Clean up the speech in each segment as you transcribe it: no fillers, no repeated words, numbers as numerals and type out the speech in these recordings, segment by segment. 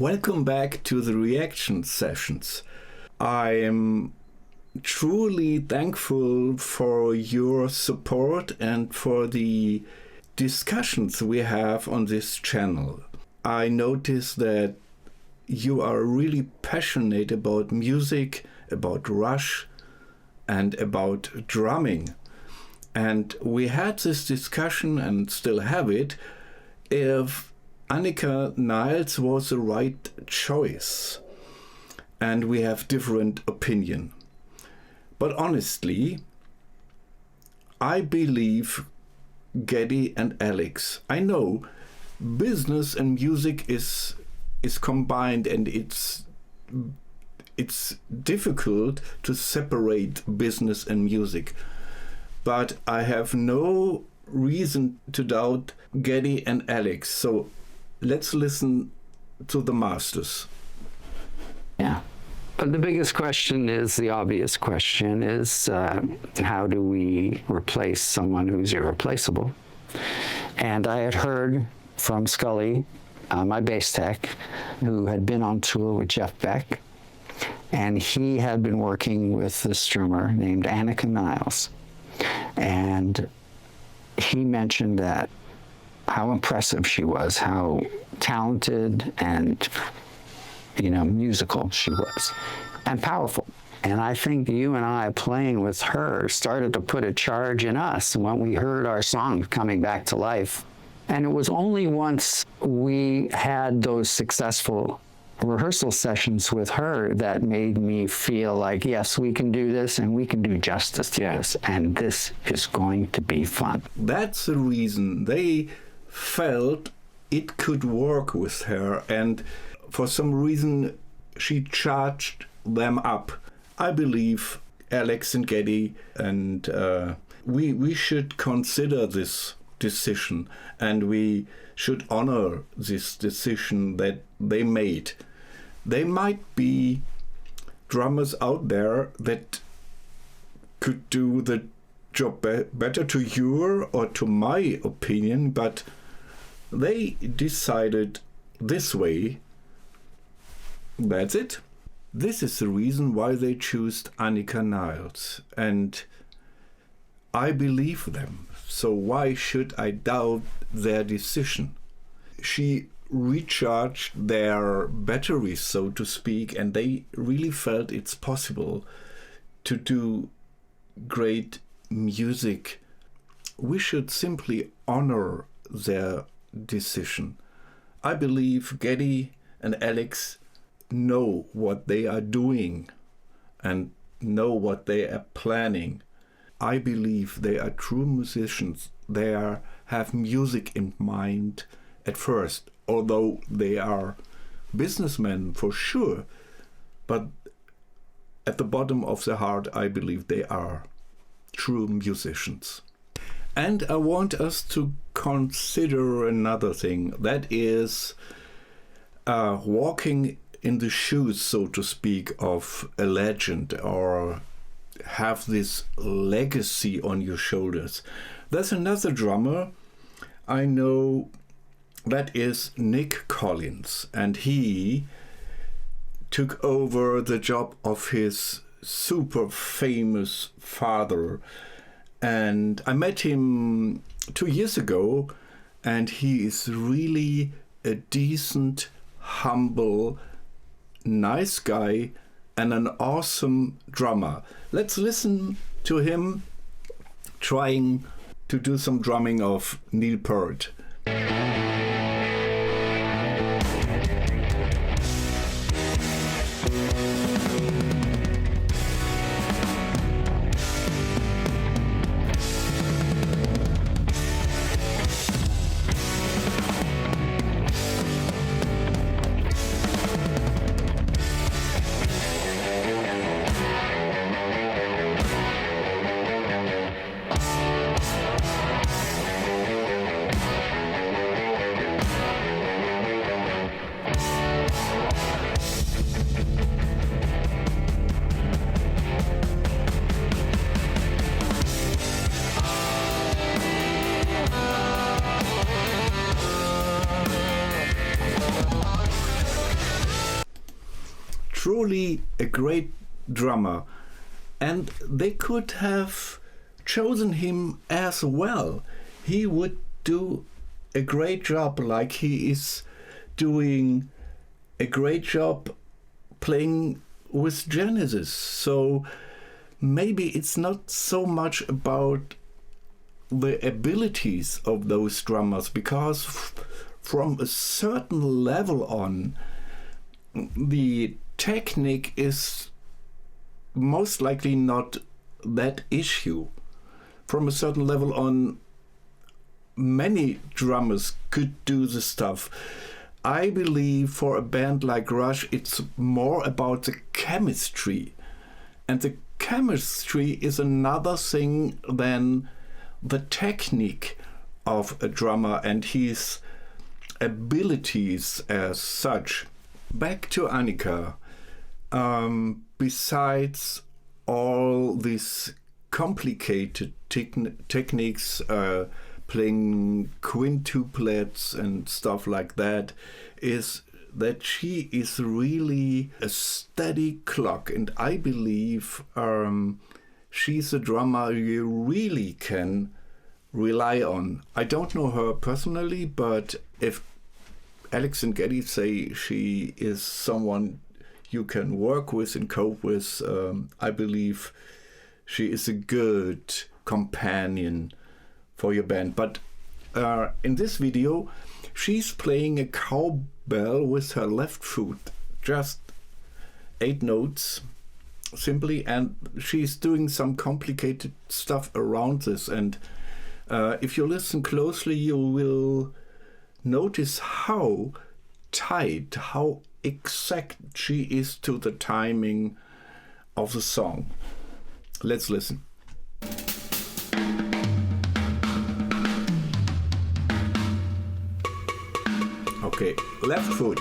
Welcome back to the reaction sessions. I am truly thankful for your support and for the discussions we have on this channel. I notice that you are really passionate about music, about Rush, and about drumming. And we had this discussion, and still have it, if Anika Nilles was the right choice. And we have different opinion. But honestly, I believe Geddy and Alex. I know business and music is combined, and it's difficult to separate business and music. But I have no reason to doubt Geddy and Alex. So let's listen to the masters. Yeah. But the biggest question is, the obvious question is, how do we replace someone who's irreplaceable? And I had heard from Scully, my bass tech, who had been on tour with Jeff Beck, and he had been working with this drummer named Anika Nilles. And he mentioned that how impressive she was, how talented and, musical she was, and powerful. And I think you and I playing with her started to put a charge in us when we heard our song coming back to life. And it was only once we had those successful rehearsal sessions with her that made me feel like, yes, we can do this and we can do justice to this, and this is going to be fun. That's the reason they felt it could work with her, and for some reason she charged them up. I believe Alex and Geddy, and we should consider this decision, and we should honor this decision that they made. There might be drummers out there that could do the job better to your or to my opinion, but they decided this way. That's it. This is the reason why they chose Anika Nilles, and I believe them. So why should I doubt their decision? She recharged their batteries, so to speak, and they really felt it's possible to do great music. We should simply honor their decision. I believe Geddy and Alex know what they are doing and know what they are planning. I believe they are true musicians. They have music in mind at first, although they are businessmen for sure. But at the bottom of their heart, I believe they are true musicians. And I want us to consider another thing, that is walking in the shoes, so to speak, of a legend, or have this legacy on your shoulders. There's another drummer I know, that is Nic Collins, and he took over the job of his super famous father. And I met him 2 years ago, and he is really a decent, humble, nice guy and an awesome drummer. Let's listen to him trying to do some drumming of Neil Peart. truly a great drummer. And they could have chosen him as well. He would do a great job, like he is doing a great job playing with Genesis. So maybe it's not so much about the abilities of those drummers, because from a certain level on, the technique is most likely not that issue. From a certain level on, many drummers could do the stuff. I believe for a band like Rush, it's more about the chemistry. And the chemistry is another thing than the technique of a drummer and his abilities as such. Back to Anika. Besides all these complicated techniques, playing quintuplets and stuff like that, is that she is really a steady clock. And I believe she's a drummer you really can rely on. I don't know her personally, but if Alex and Geddy say she is someone you can work with and cope with, I believe she is a good companion for your band. But in this video, she's playing a cowbell with her left foot, just 8 notes simply, and she's doing some complicated stuff around this. And if you listen closely, you will notice how tight, how exact she is to the timing of the song. Let's listen. Okay, left foot.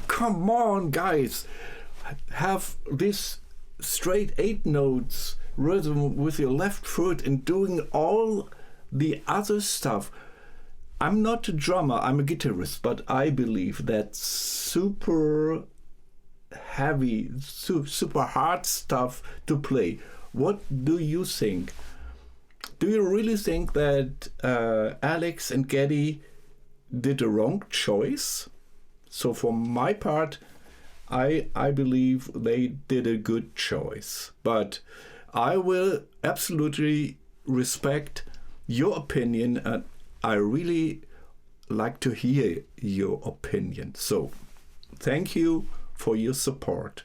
Come on, guys, have this straight 8 notes rhythm with your left foot and doing all the other stuff. I'm not a drummer, I'm a guitarist, but I believe that super heavy, super hard stuff to play. What do you think? Do you really think that Alex and Geddy did a wrong choice? So for my part, I believe they did a good choice. But I will absolutely respect your opinion, and I really like to hear your opinion. So thank you for your support.